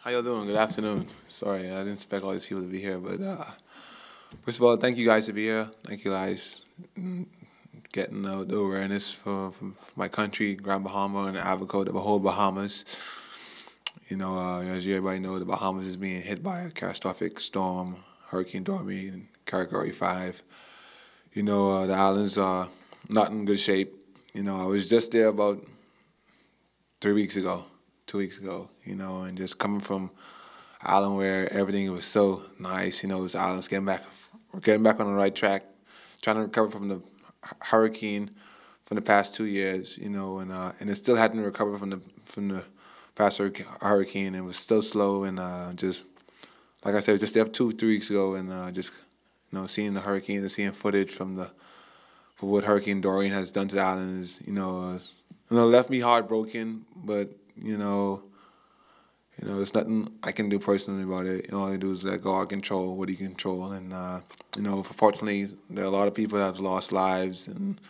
How y'all doing? Good afternoon. Sorry, I didn't expect all these people to be here, but first of all, thank you guys to be here. Thank you guys getting the awareness for my country, Grand Bahama and Abaco, the whole Bahamas. As everybody know, the Bahamas is being hit by a catastrophic storm, Hurricane Dorian, Category 5. The islands are not in good shape. I was just there about 3 weeks ago, 2 weeks ago, and just coming from an island where everything was so nice, this island's we're getting back on the right track, trying to recover from the hurricane from the past 2 years, and it still hadn't recovered from the past hurricane. It was still slow, and just like I said, just there 2-3 weeks ago, and just seeing the hurricane and seeing footage for what Hurricane Dorian has done to the islands, left me heartbroken, but there's nothing I can do personally about it. All I do is let God control what He control, and unfortunately, there are a lot of people that have lost lives, and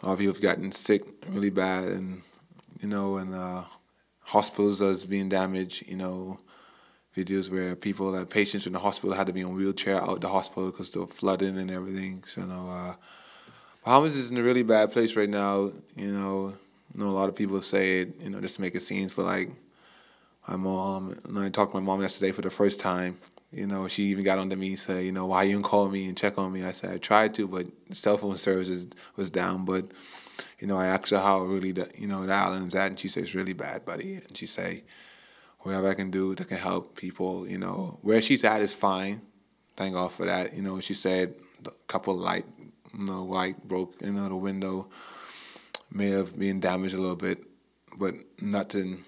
a lot of people have gotten sick really bad, and hospitals that's being damaged. Videos where patients in the hospital had to be in a wheelchair out the hospital because they were flooding and everything. So Bahamas is in a really bad place right now. A lot of people say it, just to make it scenes for like my mom. And I talked to my mom yesterday for the first time. She even got onto me and said, why you didn't call me and check on me? I said I tried to, but the cell phone service was down. But I asked her how really the island's at, and she said it's really bad, buddy. And she say whatever I can do that can help people. Where she's at is fine. Thank God for that. She said a couple of light broke, the window may have been damaged a little bit, but nothing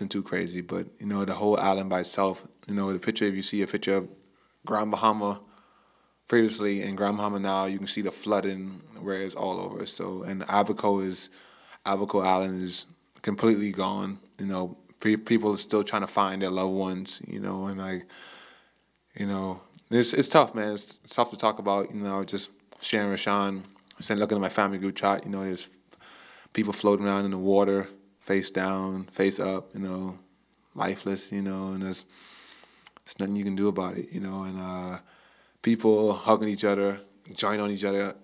too crazy. But the whole island by itself, the picture, if you see a picture of Grand Bahama previously and Grand Bahama now, you can see the flooding where it's all over. So, and Abaco Island is completely gone. People are still trying to find their loved ones, and it's tough, man. It's tough to talk about, just sharing with Sean, looking at my family group chat, there's people floating around in the water, face down, face up, lifeless, and there's nothing you can do about it, and people hugging each other, joining on each other,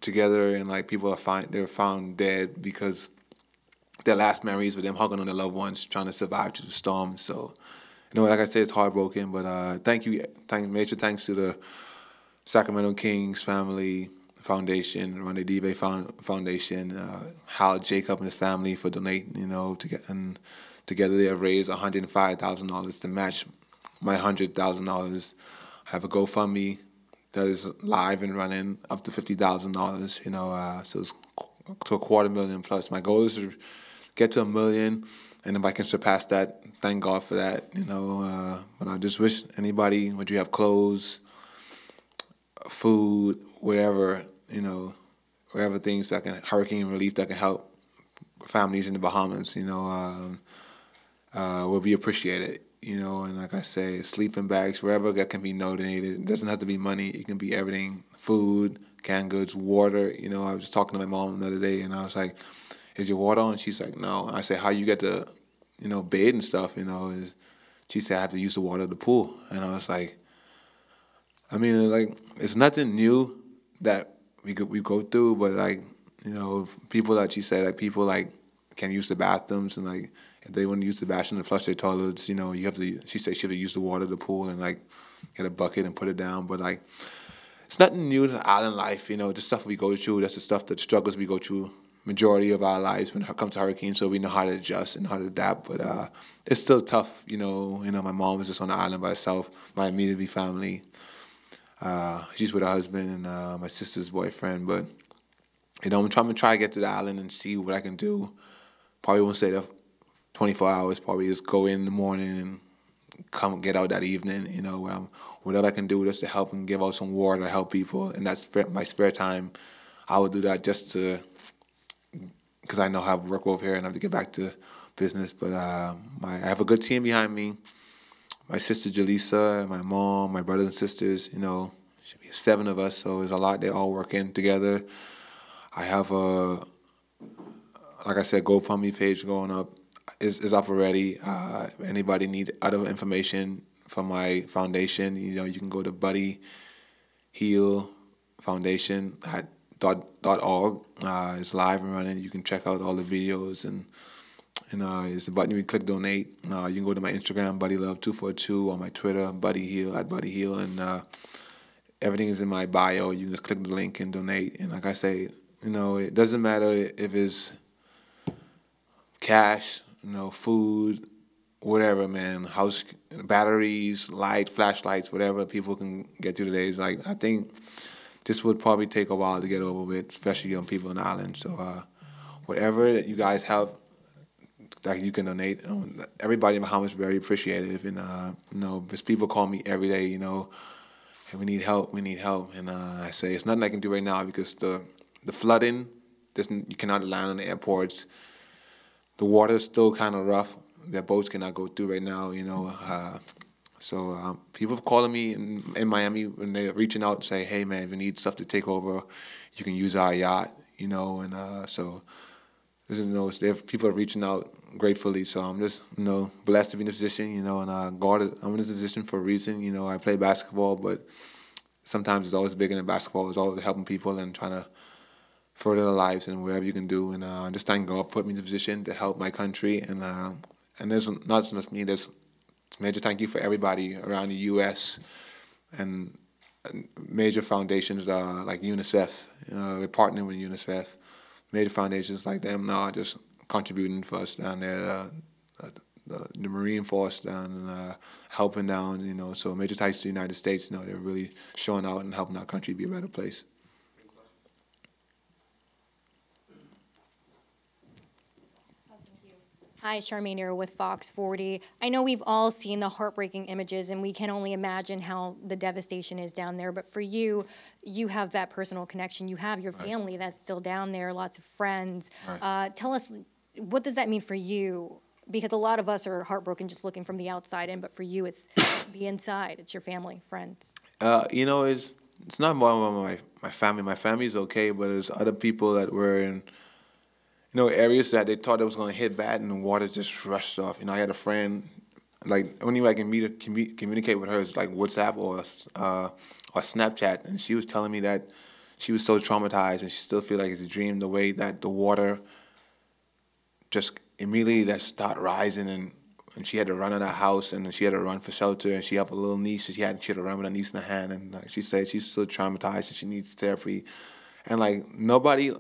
together, and people they're found dead because their last memories with them hugging on their loved ones, trying to survive through the storm. So, like I said, it's heartbroken, but major thanks to the Sacramento Kings family foundation, Ronde Dive Foundation, Hal Jacob and his family for donating, and together they have raised $105,000 to match my $100,000. I have a GoFundMe that is live and running up to $50,000, so it's to $250,000 plus. My goal is to get to $1 million, and if I can surpass that, thank God for that. But I just wish anybody, would you have clothes, food, whatever, whatever things that can, hurricane relief that can help families in the Bahamas, will be appreciated. And like I say, sleeping bags, wherever that can be donated. It doesn't have to be money. It can be everything: food, canned goods, water. I was just talking to my mom the other day, and I was like, "Is your water on?" She's like, "No." I said, "How you get the, bed and stuff?" She said, "I have to use the water of the pool." And I was like, it's nothing new that we go through, but people that she said, people can use the bathrooms, and if they want to use the bathroom to flush their toilets, you have to. She said she had to use the water of the pool and get a bucket and put it down, but it's nothing new to island life, the stuff we go through. That's the struggles we go through majority of our lives when it comes to hurricanes, so we know how to adjust and how to adapt, but it's still tough, my mom was just on the island by herself, my immediate family. She's with her husband and my sister's boyfriend, but I'm trying to get to the island and see what I can do. Probably won't stay there 24 hours, probably just go in the morning and come get out that evening, whatever I can do just to help and give out some water to help people. And that's my spare time. I would do that just because I know I have work over here and I have to get back to business. But I have a good team behind me. My sister Jaleesa, my mom, my brothers and sisters, should be 7 of us, so there's a lot. They're all working together. I have like I said, GoFundMe page going up. is up already. If anybody needs other information from my foundation, you can go to Buddy Hield Foundation at .org. It's live and running. You can check out all the videos and it's a button you can click donate. You can go to my Instagram, BuddyLove242, or my Twitter, Buddy Hield at Buddy Hield, and everything is in my bio. You can just click the link and donate. And like I say, it doesn't matter if it's cash, food, whatever, man, house batteries, flashlights, whatever people can get through today. I think this would probably take a while to get over with, especially on people on the island. So whatever you guys have that you can donate, everybody in Bahamas is very appreciative. And because people call me every day, hey, we need help, and I say it's nothing I can do right now because the flooding, you cannot land on the airports. The water is still kind of rough. Their boats cannot go through right now, So people are calling me in Miami when they're reaching out and say, hey, man, if you need stuff to take over, you can use our yacht, and so people are reaching out gratefully. So I'm just, blessed to be in this position, and God, I'm in this position for a reason. I play basketball, but sometimes it's always bigger than basketball. It's always helping people and trying to further their lives and whatever you can do. And just thank God put me in the position to help my country. And there's not just me, there's major thank you for everybody around the U.S. and major foundations like UNICEF. We're partnering with UNICEF. Major foundations like them now are just contributing for us down there. The Marine Force down helping down, so major thanks to the United States. They're really showing out and helping our country be a better place. Hi, Charmaine here with Fox 40. I know we've all seen the heartbreaking images, and we can only imagine how the devastation is down there. But for you, you have that personal connection. You have your family that's still down there, lots of friends. Right. Tell us, what does that mean for you? Because a lot of us are heartbroken just looking from the outside in, but for you, it's the inside. It's your family, friends. It's not more my family. My family's okay, but there's other people that were in areas that they thought it was going to hit bad, and the water just rushed off. I had a friend, only way I can communicate with her is WhatsApp or Snapchat, and she was telling me that she was so traumatized and she still feels like it's a dream, the way that the water just immediately that start rising, and she had to run out of the house, and then she had to run for shelter, and she had a little niece, so she had to run with her niece in her hand, and she said she's still traumatized and she needs therapy. And everybody,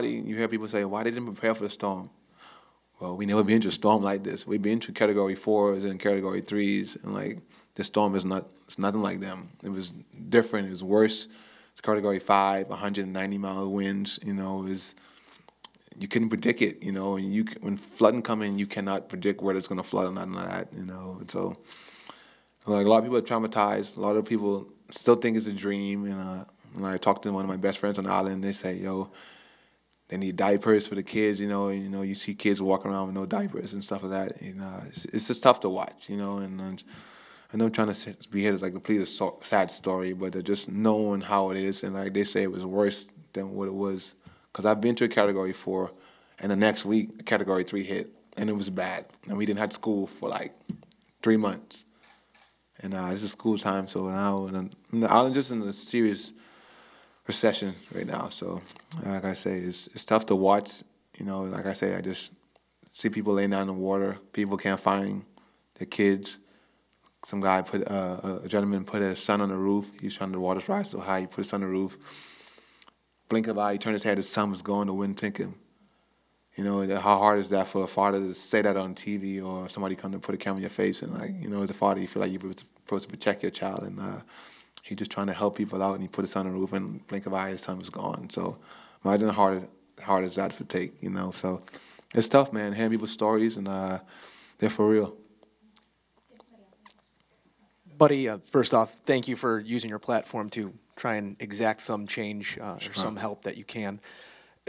you hear people say, why they didn't prepare for the storm? Well, we never been through a storm like this. We've been through Category 4s and Category 3s, and this storm it's nothing like them. It was different. It was worse. It's Category 5, 190-mile winds. You couldn't predict it. And when flooding come in, you cannot predict whether it's going to flood or nothing like that. And so, a lot of people are traumatized. A lot of people still think it's a dream. And when I talked to one of my best friends on the island, they say, they need diapers for the kids, you see kids walking around with no diapers and stuff like that. It's just tough to watch, and I know I'm trying to be here to complete a sad story, but just knowing how it is, and they say it was worse than what it was. Because I've been to a Category 4, and the next week, a Category 3 hit, and it was bad. And we didn't have school for 3 months. And this is school time, so now the island just in a serious recession right now. So, like I say, it's tough to watch. Like I say, I just see people laying down in the water. People can't find their kids. Some guy a gentleman put his son on the roof. He was trying to, the water's rise so high. He put his son on the roof. Blink of an eye, he turned his head. His son was gone. The wind took him. How hard is that for a father to say that on TV, or somebody come to put a camera in your face and as a father, you feel like you're supposed to protect your child, and he just trying to help people out, and he put his son on the roof, and blink of an eye, his son was gone. So imagine how hard is that to take, So it's tough, man, hearing people's stories, and they're for real. Buddy, first off, thank you for using your platform to try and exact some change or some help that you can.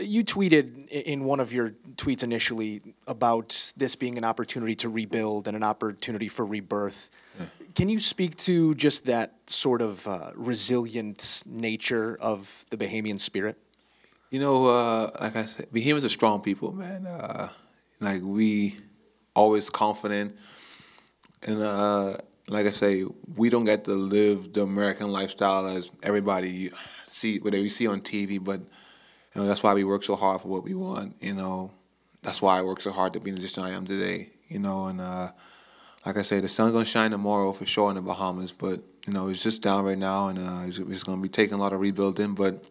You tweeted in one of your tweets initially about this being an opportunity to rebuild and an opportunity for rebirth. Yeah. Can you speak to just that sort of resilient nature of the Bahamian spirit? Like I said, Bahamians are strong people, man. We always confident. And like I say, we don't get to live the American lifestyle as everybody what we see on TV, but that's why we work so hard for what we want. That's why I work so hard to be in the position I am today. And like I say, the sun's gonna shine tomorrow for sure in the Bahamas, but it's just down right now, and it's gonna be taking a lot of rebuilding. But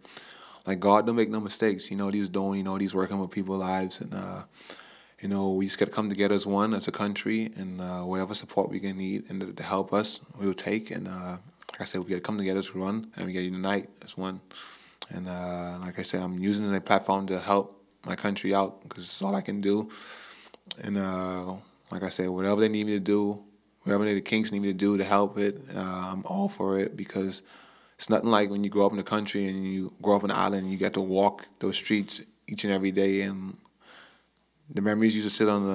like God don't make no mistakes. He know what He's doing. He's working with people's lives, and we just gotta come together as one, as a country, and whatever support we can need and to help us, we'll take. And like I said, we gotta come together as one, and we gotta unite as one. And like I said, I'm using the platform to help my country out because it's all I can do. And like I said, whatever they need me to do, whatever the Kings need me to do to help it, I'm all for it, because it's nothing like when you grow up in the country and you grow up on the island and you get to walk those streets each and every day, and the memories used to sit on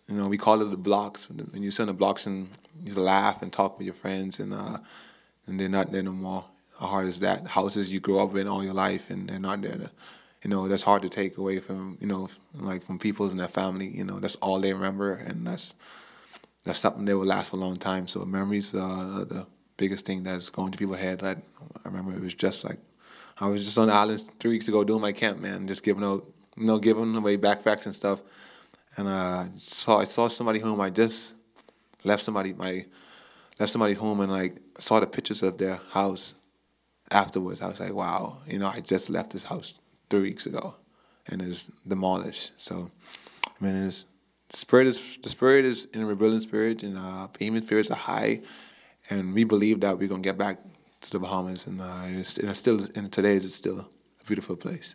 the, we call it the blocks. When you sit on the blocks and you used to laugh and talk with your friends, and they're not there no more. How hard is that? Houses you grew up in all your life and they're not there. That's hard to take away from, like from people's and their family. That's all they remember, and that's something that will last for a long time. So memories are the biggest thing that's going to people's head. I remember it was just like, I was just on the island 3 weeks ago doing my camp, man, just giving away backpacks and stuff. And I saw somebody home. I just left somebody home, and like saw the pictures of their house afterwards. I was like, wow, I just left this house 3 weeks ago, and it's demolished. So, I mean, the spirit is in a rebuilding spirit, and Bahamian spirits are high, and we believe that we're gonna get back to the Bahamas, and today it's still a beautiful place.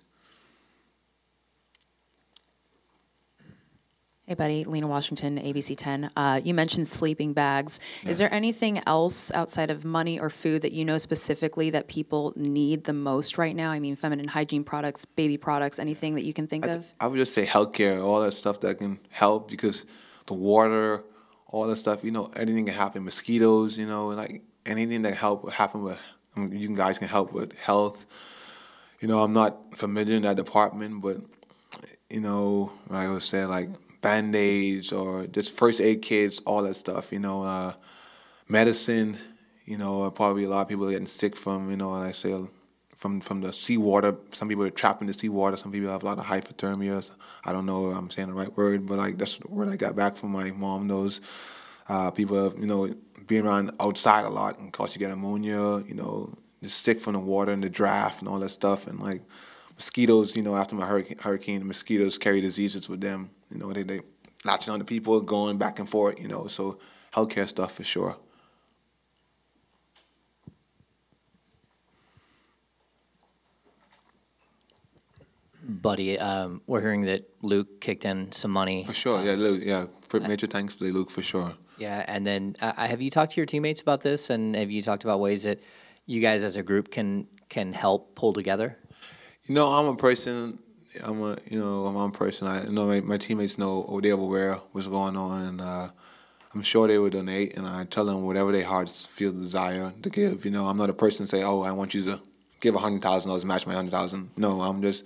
Hey, Buddy. Lena Washington, ABC 10. You mentioned sleeping bags. Yeah. Is there anything else outside of money or food that you know specifically that people need the most right now? I mean, feminine hygiene products, baby products, anything that you can think of? I would just say healthcare, all that stuff that can help, because the water, all that stuff, anything can happen. Mosquitoes, like anything that happen with, you guys can help with health. I'm not familiar in that department, but, I would say like Band-Aids or just first aid kits, all that stuff, medicine, probably a lot of people are getting sick from, like I say, from the seawater. Some people are trapped in the seawater. Some people have a lot of hypothermia. I don't know if I'm saying the right word, but like that's the word I got back from my mom. Those people, being around outside a lot, and cause you get ammonia, just sick from the water and the draft and all that stuff. And like mosquitoes, after my hurricane, the mosquitoes carry diseases with them. They latching on to people, going back and forth, so healthcare stuff for sure. Buddy, we're hearing that Luke kicked in some money. For sure, yeah, Luke, yeah. Major thanks to Luke for sure. Yeah, and then have you talked to your teammates about this, and have you talked about ways that you guys as a group can help pull together? I'm a person. I'm a person. I know my teammates know, they're aware of what's going on, and I'm sure they would donate. And I tell them whatever their hearts feel the desire to give. I'm not a person to say, oh, I want you to give $100,000, match my $100,000. No, I'm just,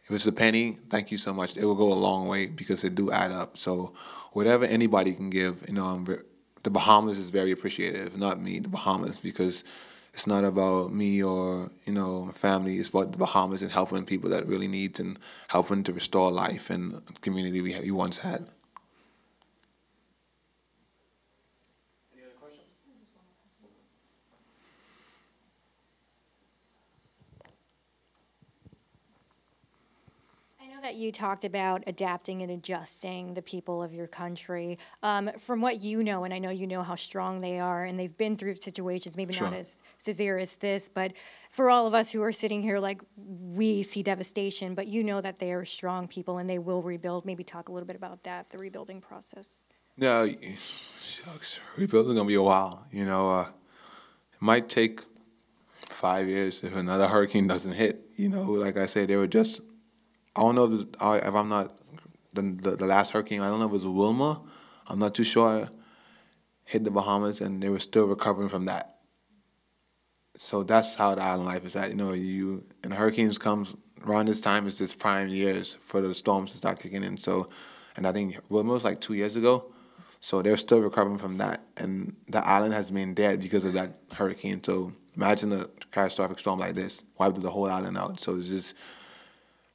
if it's a penny, thank you so much. It will go a long way because it do add up. So whatever anybody can give, the Bahamas is very appreciative. Not me, the Bahamas, because it's not about me or, my family. It's about the Bahamas and helping people that really need, and helping to restore life and the community we once had. Any other questions? I know that you talked about adapting and adjusting the people of your country. From what you know, and I know you know how strong they are, and they've been through situations maybe Sure. not as severe as this, but for all of us who are sitting here, like, we see devastation, but you know that they are strong people and they will rebuild. Maybe talk a little bit about that, the rebuilding process. Yeah, shucks, rebuilding gonna be a while. It might take 5 years if another hurricane doesn't hit. Like I said, they were just. I don't know if I'm not the last hurricane. I don't know if it was Wilma. I'm not too sure. Hit the Bahamas, and they were still recovering from that. So that's how the island life is at. And the hurricanes comes around this time. It's this prime years for the storms to start kicking in. So and I think Wilma was like 2 years ago. So they're still recovering from that, and the island has been dead because of that hurricane. So imagine a catastrophic storm like this, wiped the whole island out. So it's just,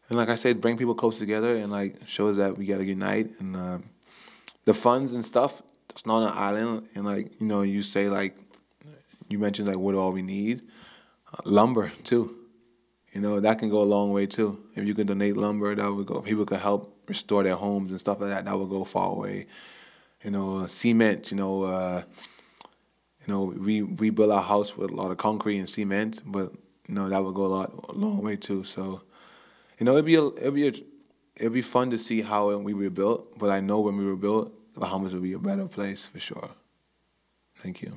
and like I said, bring people close together and like shows that we gotta unite. And the funds and stuff, it's not on an island. And like, you know, you say like, you mentioned like what all we need, lumber too. You know, that can go a long way too. If you can donate lumber, that would go. People can help restore their homes and stuff like that. That would go far away. You know, cement. We built our house with a lot of concrete and cement, but you know that would go a long way too. So, you know, it'd be fun to see how we rebuilt. But I know when we rebuilt, Bahamas would be a better place for sure. Thank you.